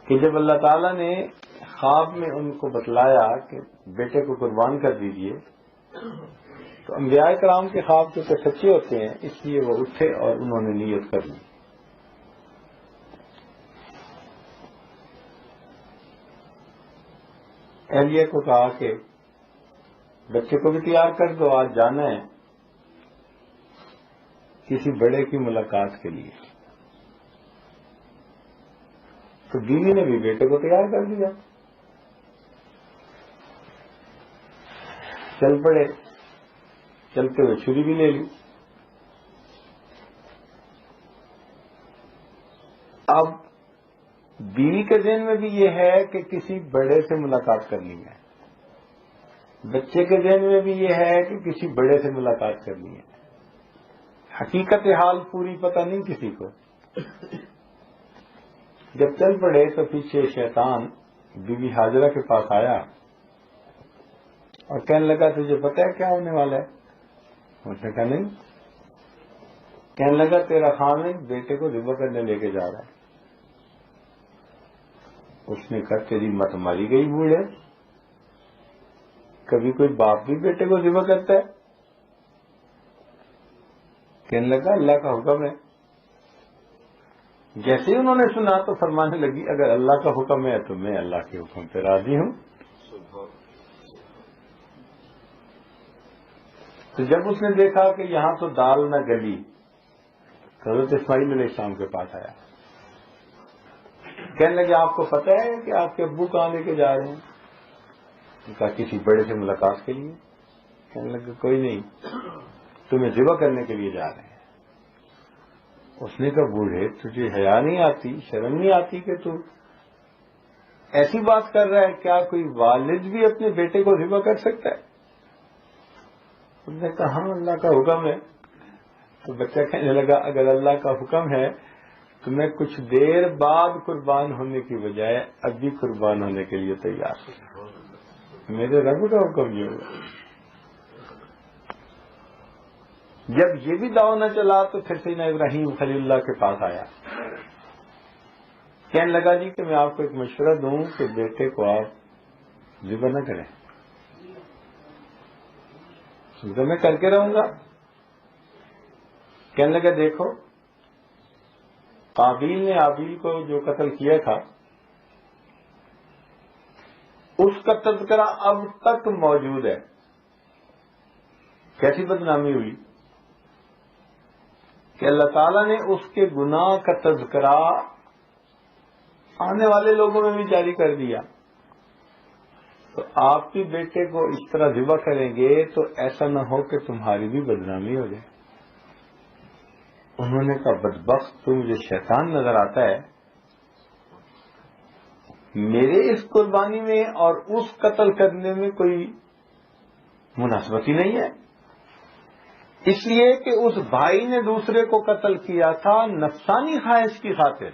کہ جب اللہ تعالیٰ نے خواب میں ان کو بتلایا کہ بیٹے کو قربان کر دیجئے، تو انبیاء کرام کے خواب تو سچے ہوتے ہیں، اس لیے وہ اٹھے اور انہوں نے نیت کر لی۔ اہلیہ کو کہا کہ بچے کو بھی تیار کر دو، آج جانا ہے کسی بڑے کی ملاقات کے لیے۔ تو بیوی نے بھی بیٹے کو تیار کر دیا، چل پڑے، چلتے ہوئے چھری بھی لے لی۔ اب بیوی کے ذہن میں بھی یہ ہے کہ کسی بڑے سے ملاقات کرنی ہے، بچے کے ذہن میں بھی یہ ہے کہ کسی بڑے سے ملاقات کرنی ہے۔ حقیقت حال پوری پتہ نہیں کسی کو۔ جب چل پڑے تو پیچھے شیطان بی بی ہاجرہ کے پاس آیا اور کہنے لگا تجھے پتہ ہے کیا ہونے والا ہے؟ اس نے کہا نہیں۔ کہنے لگا تیرا خامد بیٹے کو ذبح کرنے لے کے جا رہا ہے۔ اس نے کہا تیری مت ماری گئی بوڑھے، کبھی کوئی باپ بھی بیٹے کو ذبح کرتا ہے؟ کہنے لگا اللہ کا حکم ہے۔ جیسے ہی انہوں نے سنا تو فرمانے لگی اگر اللہ کا حکم ہے تو میں اللہ کے حکم پہ راضی ہوں۔ تو جب اس نے دیکھا کہ یہاں تو دال نہ گلی، حضرت اسماعیل علیہ السلام کے پاس آیا، کہنے لگے آپ کو پتہ ہے کہ آپ کے ابو کہاں لے کے جا رہے ہیں؟ کہا کسی بڑے سے ملاقات کے لیے۔ کہنے لگے کوئی نہیں، تمہیں ذبح کرنے کے لیے جا رہے ہیں۔ اس نے کہا بوڑھے تجھے حیا نہیں آتی، شرم نہیں آتی کہ تو ایسی بات کر رہا ہے؟ کیا کوئی والد بھی اپنے بیٹے کو ذبح کر سکتا ہے؟ اس نے کہا ہاں اللہ کا حکم ہے۔ تو بچہ کہنے لگا اگر اللہ کا حکم ہے تو میں کچھ دیر بعد قربان ہونے کی بجائے ابھی قربان ہونے کے لیے تیار ہوں، میرے رب کا حکم یہ ہوگا۔ جب یہ بھی داؤ نہ چلا تو پھر سیدنا ابراہیم خلیل اللہ کے پاس آیا، کہنے لگا جی کہ میں آپ کو ایک مشورہ دوں کہ بیٹے کو آپ ذبح نہ کریں، ذبح میں کر کے رہوں گا۔ کہنے لگا دیکھو قابیل نے حابیل کو جو قتل کیا تھا اس کا تذکرہ اب تک موجود ہے، کیسی بدنامی ہوئی کہ اللہ تعالیٰ نے اس کے گناہ کا تذکرہ آنے والے لوگوں میں بھی جاری کر دیا۔ تو آپ بھی بیٹے کو اس طرح ذبح کریں گے تو ایسا نہ ہو کہ تمہاری بھی بدنامی ہو جائے۔ انہوں نے کہا بدبخت تو مجھے شیطان نظر آتا ہے، میرے اس قربانی میں اور اس قتل کرنے میں کوئی مناسبت ہی نہیں ہے، اس لیے کہ اس بھائی نے دوسرے کو قتل کیا تھا نفسانی خواہش کی خاطر،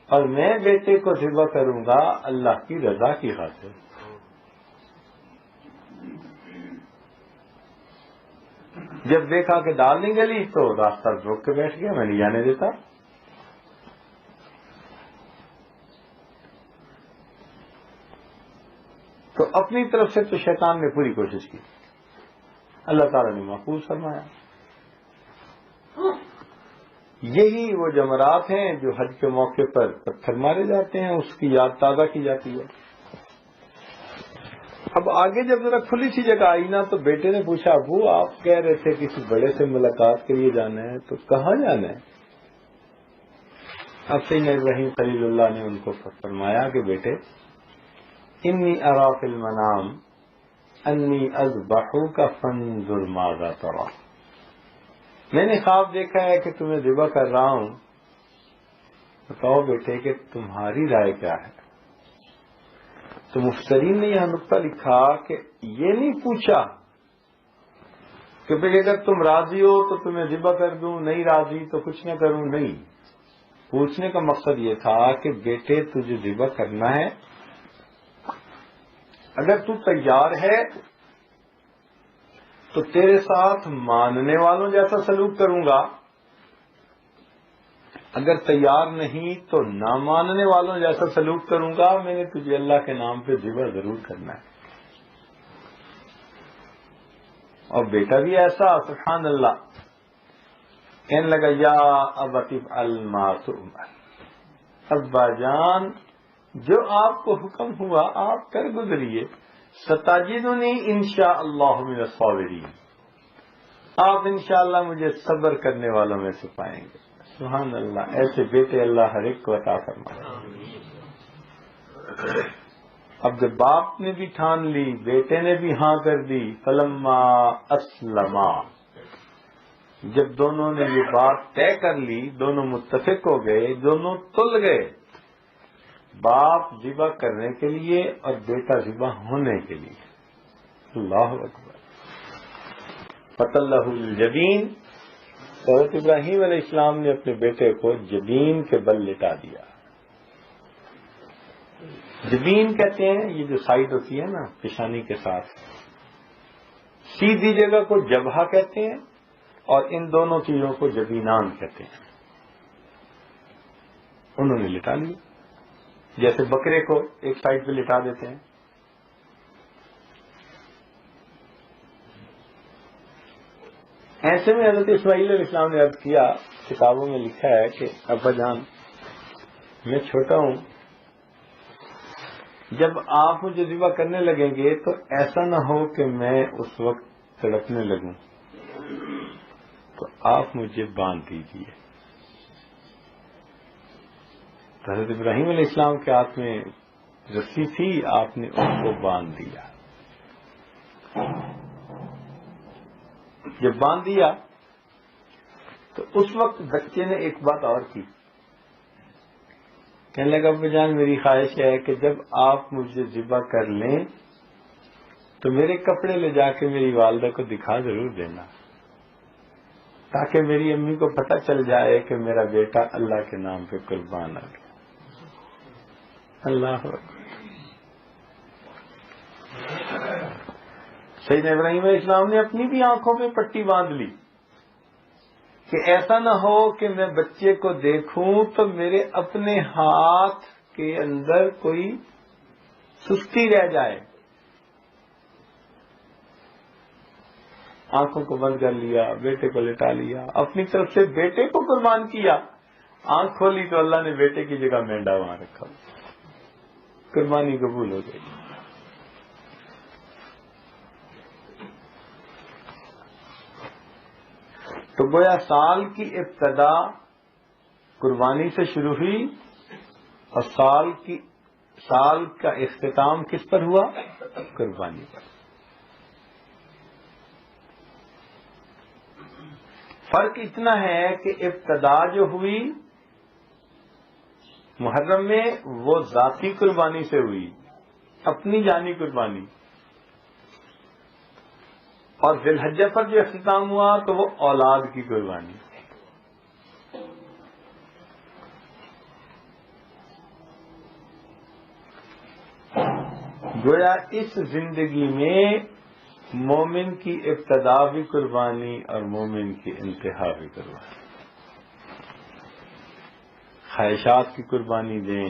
اور میں بیٹے کو ذبح کروں گا اللہ کی رضا کی خاطر۔ جب دیکھا کہ دال نہیں گلی تو راستہ روک کے بیٹھ گیا، میں نہیں جانے دیتا۔ تو اپنی طرف سے تو شیطان نے پوری کوشش کی، اللہ تعالیٰ نے محفوظ فرمایا۔ یہی وہ جمرات ہیں جو حج کے موقع پر پتھر مارے جاتے ہیں، اس کی یاد تازہ کی جاتی ہے۔ اب آگے جب ذرا کھلی سی جگہ آئی نا تو بیٹے نے پوچھا ابو آپ کہہ رہے تھے کسی بڑے سے ملاقات کے لیے جانا ہے، تو کہاں جانا ہے؟ اب سیدنا ابراہیم خلیل اللہ نے ان کو فرمایا کہ بیٹے انی ارا فی المنام انی اذبحک فانظر ماذا تری، میں نے خواب دیکھا ہے کہ تمہیں ذبح کر رہا ہوں، بتاؤ بیٹے کہ تمہاری رائے کیا ہے؟ تو مفسرین نے یہاں نقطہ لکھا کہ یہ نہیں پوچھا کہ بھئی اگر تم راضی ہو تو تمہیں ذبح کر دوں، نہیں راضی تو کچھ نہ کروں، نہیں، پوچھنے کا مقصد یہ تھا کہ بیٹے تجھے ذبح کرنا ہے، اگر تو تیار ہے تو تیرے ساتھ ماننے والوں جیسا سلوک کروں گا، اگر تیار نہیں تو نہ ماننے والوں جیسا سلوک کروں گا، میں نے تجھے اللہ کے نام پہ ذبح ضرور کرنا ہے. اور بیٹا بھی ایسا، سبحان اللہ، کہنے لگا یا ابت افعل ما تؤمر، ابا جان جو آپ کو حکم ہوا آپ کر گزریے، ستجدنی انشاءاللہ من الصابرین، آپ انشاءاللہ مجھے صبر کرنے والوں میں سے پائیں گے. سبحان اللہ، ایسے بیٹے اللہ ہر ایک کو عطا فرمائے. اب جب باپ نے بھی ٹھان لی، بیٹے نے بھی ہاں کر دی، فلما اسلما، جب دونوں نے یہ بات طے کر لی، دونوں متفق ہو گئے، دونوں تل گئے، باپ ذبح کرنے کے لیے اور بیٹا ذبح ہونے کے لیے. اللہ اکبر. فَتَلَّهُ الْجَبِينَ، حضرت ابراہیم علیہ السلام نے اپنے بیٹے کو جبین کے بل لٹا دیا. جبین کہتے ہیں یہ جو سائڈ ہوتی ہے نا پیشانی کے ساتھ، سیدھی جگہ کو جبہہ کہتے ہیں اور ان دونوں چیزوں کو جبینان کہتے ہیں. انہوں نے لٹا لیا جیسے بکرے کو ایک سائڈ پہ لٹا دیتے ہیں. ایسے میں حضرت اسماعیل علیہ السلام نے عرض کیا، کتابوں میں لکھا ہے کہ ابا جان میں چھوٹا ہوں، جب آپ مجھے ذبح کرنے لگیں گے تو ایسا نہ ہو کہ میں اس وقت تڑپنے لگوں، تو آپ مجھے باندھ دیجیے. حضرت ابراہیم علیہ السلام کے ہاتھ میں رسی تھی، آپ نے اس کو باندھ دیا. جب باندھ دیا تو اس وقت بچے نے ایک بات اور کی، کہنے لگا ابا جان میری خواہش ہے کہ جب آپ مجھے ذبح کر لیں تو میرے کپڑے لے جا کے میری والدہ کو دکھا ضرور دینا، تاکہ میری امی کو پتہ چل جائے کہ میرا بیٹا اللہ کے نام پہ قربان آ گیا. اللہ اکبر. سیدنا ابراہیم علیہ السلام نے اپنی بھی آنکھوں میں پٹی باندھ لی کہ ایسا نہ ہو کہ میں بچے کو دیکھوں تو میرے اپنے ہاتھ کے اندر کوئی سستی رہ جائے. آنکھوں کو بند کر لیا، بیٹے کو لٹا لیا، اپنی طرف سے بیٹے کو قربان کیا. آنکھ کھولی تو اللہ نے بیٹے کی جگہ مینڈا وہاں رکھا، قربانی قبول ہو گئی. تو گویا سال کی ابتدا قربانی سے شروع ہوئی اور سال کا اختتام کس پر ہوا؟ قربانی پر. فرق اتنا ہے کہ ابتدا جو ہوئی محرم میں وہ ذاتی قربانی سے ہوئی، اپنی جانی قربانی، اور ذی الحجہ پر جو اختتام ہوا تو وہ اولاد کی قربانی. گویا اس زندگی میں مومن کی ابتدا بھی قربانی اور مومن کی انتہا بھی قربانی. خواہشات کی قربانی دیں،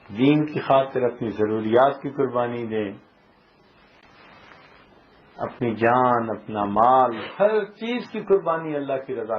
دین کی خاطر اپنی ضروریات کی قربانی دیں، اپنی جان، اپنا مال، ہر چیز کی قربانی اللہ کی رضا